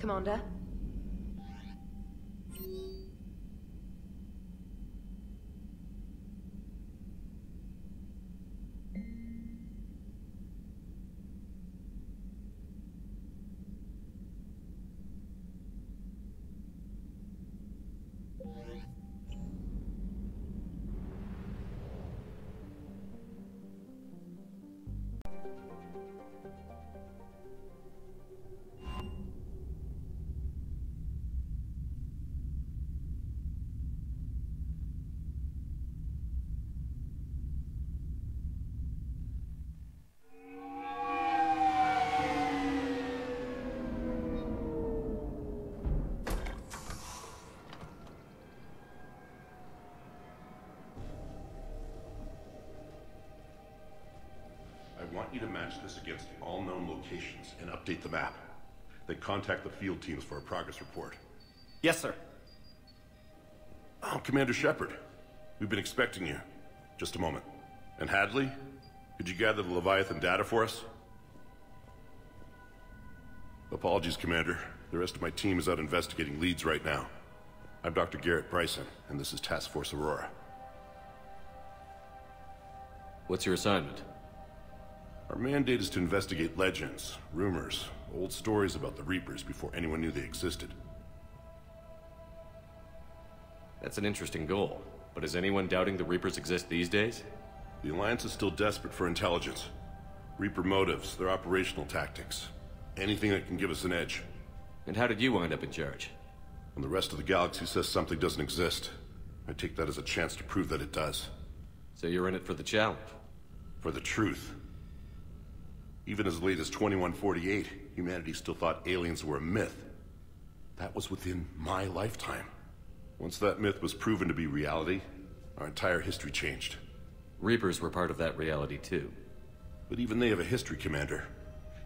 Commander. I want you to match this against all known locations and update the map. Then contact the field teams for a progress report. Yes, sir. Oh, Commander Shepard. We've been expecting you. Just a moment. And Hadley? Could you gather the Leviathan data for us? Apologies, Commander. The rest of my team is out investigating leads right now. I'm Dr. Garrett Bryson, and this is Task Force Aurora. What's your assignment? Our mandate is to investigate legends, rumors, old stories about the Reapers before anyone knew they existed. That's an interesting goal, but is anyone doubting the Reapers exist these days? The Alliance is still desperate for intelligence. Reaper motives, their operational tactics. Anything that can give us an edge. And how did you wind up in charge? When the rest of the galaxy says something doesn't exist, I take that as a chance to prove that it does. So you're in it for the challenge? For the truth. Even as late as 2148, humanity still thought aliens were a myth. That was within my lifetime. Once that myth was proven to be reality, our entire history changed. Reapers were part of that reality too. But even they have a history, Commander.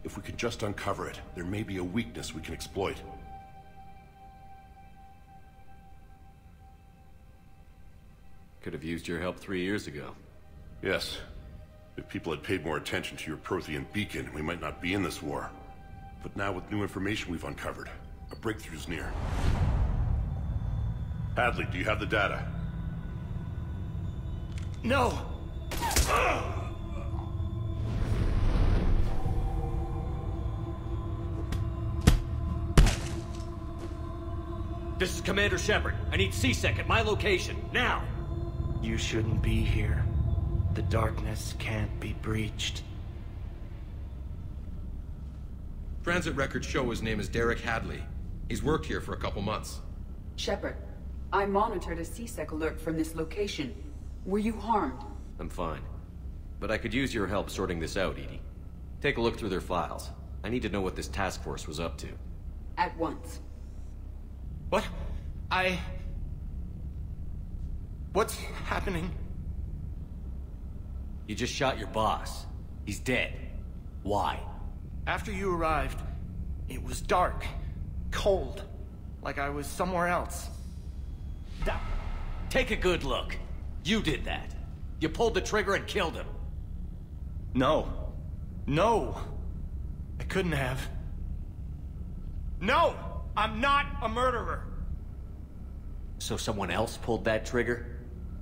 If we can just uncover it, there may be a weakness we can exploit. Could have used your help 3 years ago. Yes. If people had paid more attention to your Prothean beacon, we might not be in this war. But now with new information we've uncovered, a breakthrough's near. Hadley, do you have the data? No! This is Commander Shepard. I need C-Sec at my location, now! You shouldn't be here. The darkness can't be breached. Transit records show his name is Derek Hadley. He's worked here for a couple months. Shepard, I monitored a C-Sec alert from this location. Were you harmed? I'm fine. But I could use your help sorting this out, Edie. Take a look through their files. I need to know what this task force was up to. At once. What? What's happening? You just shot your boss. He's dead. Why? After you arrived, it was dark, cold, like I was somewhere else. Take a good look. You did that. You pulled the trigger and killed him. No. No! I couldn't have. No! I'm not a murderer! So someone else pulled that trigger?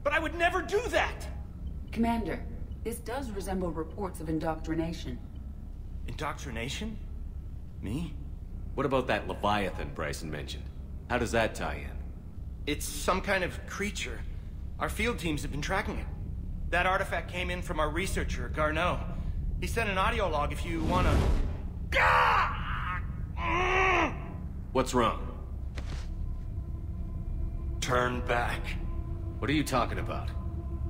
But I would never do that! Commander, this does resemble reports of indoctrination. Indoctrination? Me? What about that Leviathan Bryson mentioned? How does that tie in? It's some kind of creature. Our field teams have been tracking it. That artifact came in from our researcher, Garneau. He sent an audio log if you wanna... What's wrong? Turn back. What are you talking about?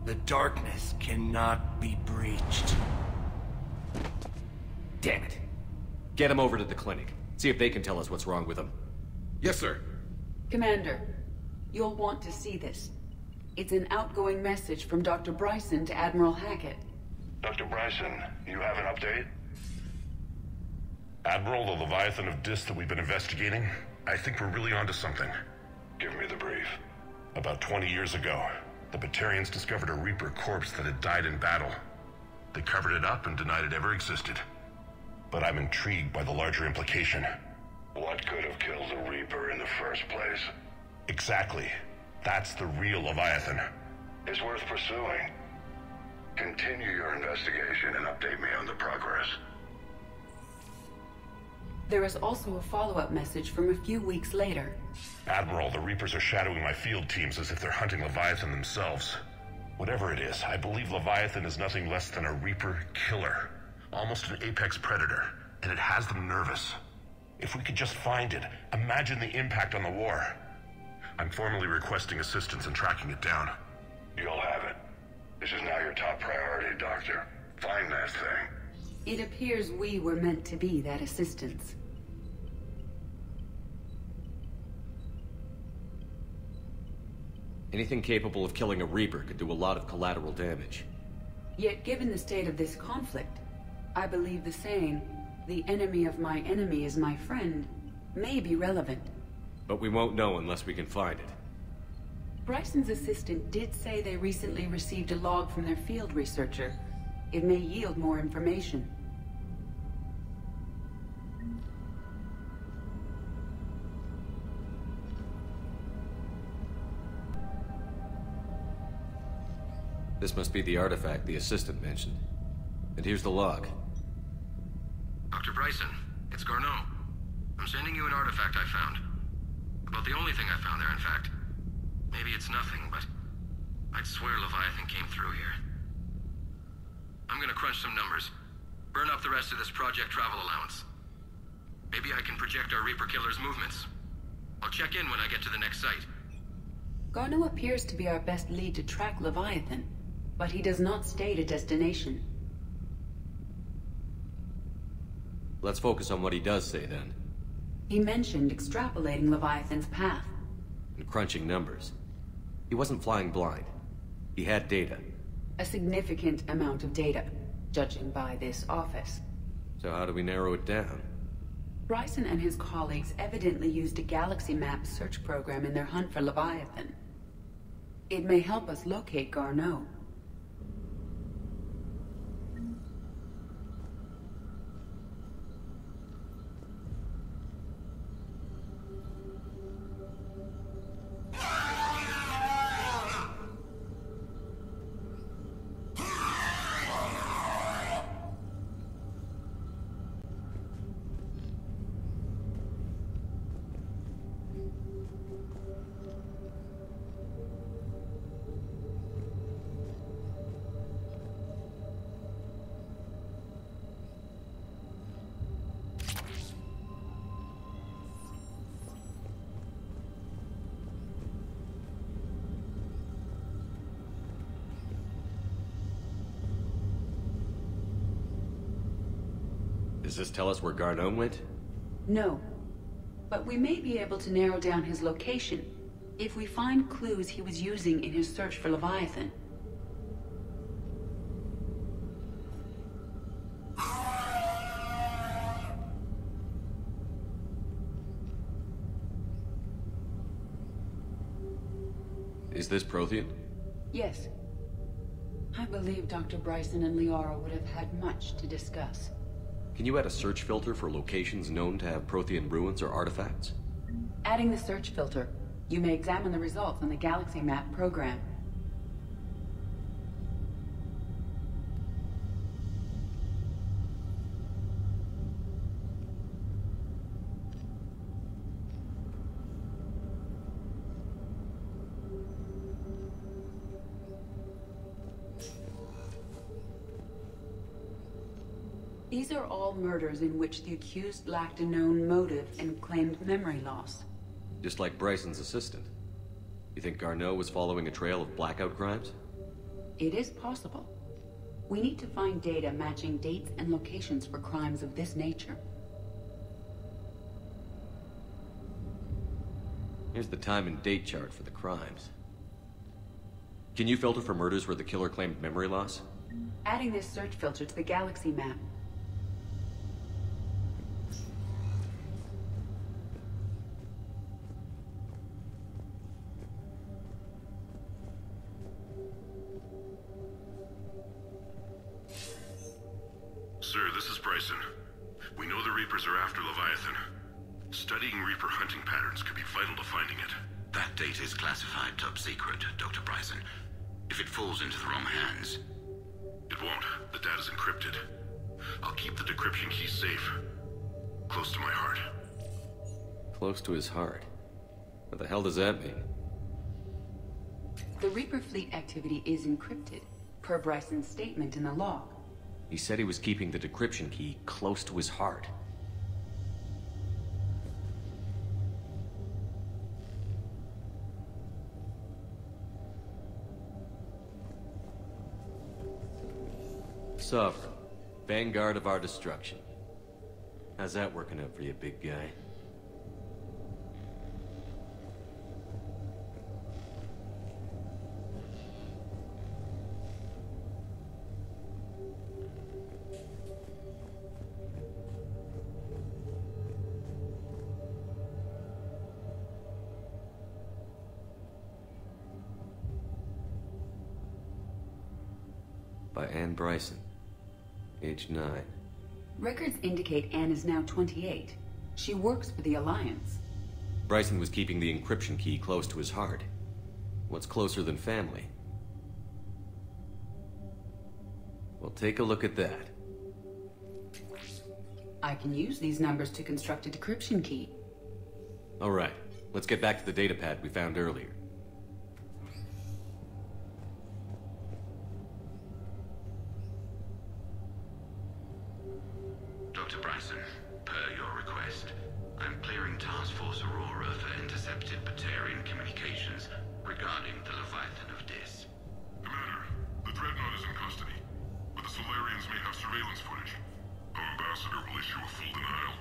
The darkness cannot be breached. Damn it. Get him over to the clinic. See if they can tell us what's wrong with him. Yes, sir. Commander, you'll want to see this. It's an outgoing message from Dr. Bryson to Admiral Hackett. Dr. Bryson, you have an update? Admiral, the Leviathan of Dis that we've been investigating, I think we're really onto something. Give me the brief. About 20 years ago, the Batarians discovered a Reaper corpse that had died in battle. They covered it up and denied it ever existed. But I'm intrigued by the larger implication. What could have killed the Reaper in the first place? Exactly. That's the real Leviathan. It's worth pursuing. Continue your investigation and update me on the progress. There is also a follow-up message from a few weeks later. Admiral, the Reapers are shadowing my field teams as if they're hunting Leviathan themselves. Whatever it is, I believe Leviathan is nothing less than a Reaper killer. Almost an apex predator, and it has them nervous. If we could just find it, imagine the impact on the war. I'm formally requesting assistance in tracking it down. You'll have it. This is now your top priority, Doctor. Find that thing. It appears we were meant to be that assistance. Anything capable of killing a Reaper could do a lot of collateral damage. Yet given the state of this conflict, I believe the saying, "The enemy of my enemy is my friend," may be relevant. But we won't know unless we can find it. Bryson's assistant did say they recently received a log from their field researcher. It may yield more information. This must be the artifact the assistant mentioned. And here's the log. Dr. Bryson, it's Garneau. I'm sending you an artifact I found. About the only thing I found there, in fact. Maybe it's nothing, but I'd swear Leviathan came through here. I'm gonna crunch some numbers. Burn up the rest of this project travel allowance. Maybe I can project our Reaper killer's movements. I'll check in when I get to the next site. Garneau appears to be our best lead to track Leviathan, but he does not state a destination. Let's focus on what he does say, then. He mentioned extrapolating Leviathan's path. And crunching numbers. He wasn't flying blind. He had data. A significant amount of data, judging by this office. So how do we narrow it down? Bryson and his colleagues evidently used a galaxy map search program in their hunt for Leviathan. It may help us locate Garneau. Does this tell us where Garneau went? No. But we may be able to narrow down his location if we find clues he was using in his search for Leviathan. Is this Prothean? Yes. I believe Dr. Bryson and Leora would have had much to discuss. Can you add a search filter for locations known to have Prothean ruins or artifacts? Adding the search filter, you may examine the results on the Galaxy Map program. These are all murders in which the accused lacked a known motive and claimed memory loss. Just like Bryson's assistant. You think Garneau was following a trail of blackout crimes? It is possible. We need to find data matching dates and locations for crimes of this nature. Here's the time and date chart for the crimes. Can you filter for murders where the killer claimed memory loss? Adding this search filter to the Galaxy Map. Sir, this is Bryson. We know the Reapers are after Leviathan. Studying Reaper hunting patterns could be vital to finding it. That data is classified top secret, Dr. Bryson. If it falls into the wrong hands... It won't. The data's encrypted. I'll keep the decryption key safe. Close to my heart. Close to his heart? What the hell does that mean? The Reaper fleet activity is encrypted, per Bryson's statement in the log. He said he was keeping the decryption key close to his heart. Sovereign, vanguard of our destruction. How's that working out for you, big guy? By Anne Bryson, age 9. Records indicate Anne is now 28. She works for the Alliance. Bryson was keeping the encryption key close to his heart. What's closer than family? Well, take a look at that. I can use these numbers to construct a decryption key. All right, let's get back to the datapad we found earlier. Dr. Bryson, per your request, I'm clearing Task Force Aurora for intercepted Batarian communications regarding the Leviathan of Dis. Commander, the Dreadnought is in custody, but the Solarians may have surveillance footage. Our ambassador will issue a full denial.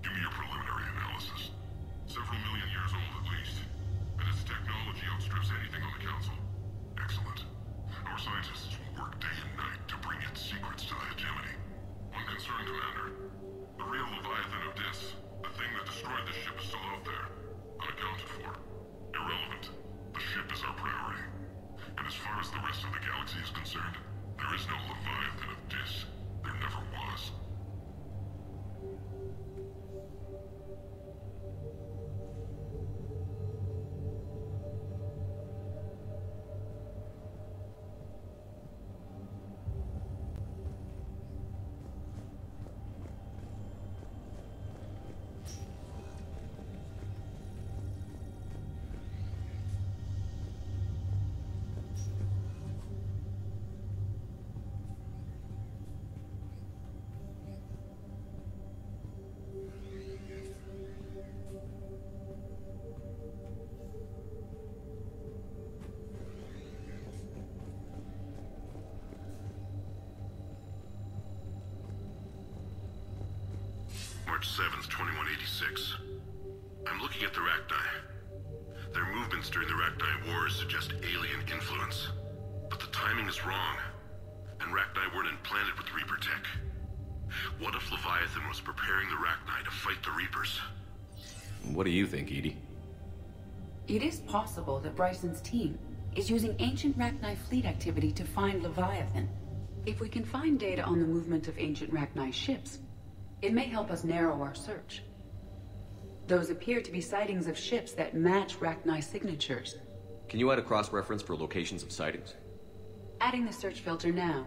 Give me your preliminary analysis. Several million years old at least, and its technology outstrips anything on the Council. Excellent. Our scientists will work day and night to bring its secrets to the hegemony. One concern, Commander. The real Leviathan of Dis, the thing that destroyed the ship, is still out there. Unaccounted for. Irrelevant. The ship is our priority. And as far as the rest of the galaxy is concerned, there is no Leviathan of Dis. There never was. March 7th, 2186. I'm looking at the Rachni. Their movements during the Rachni Wars suggest alien influence. But the timing is wrong. And Rachni weren't implanted with Reaper tech. What if Leviathan was preparing the Rachni to fight the Reapers? What do you think, Edie? It is possible that Bryson's team is using ancient Rachni fleet activity to find Leviathan. If we can find data on the movement of ancient Rachni ships, it may help us narrow our search. Those appear to be sightings of ships that match Rachni signatures. Can you add a cross-reference for locations of sightings? Adding the search filter now.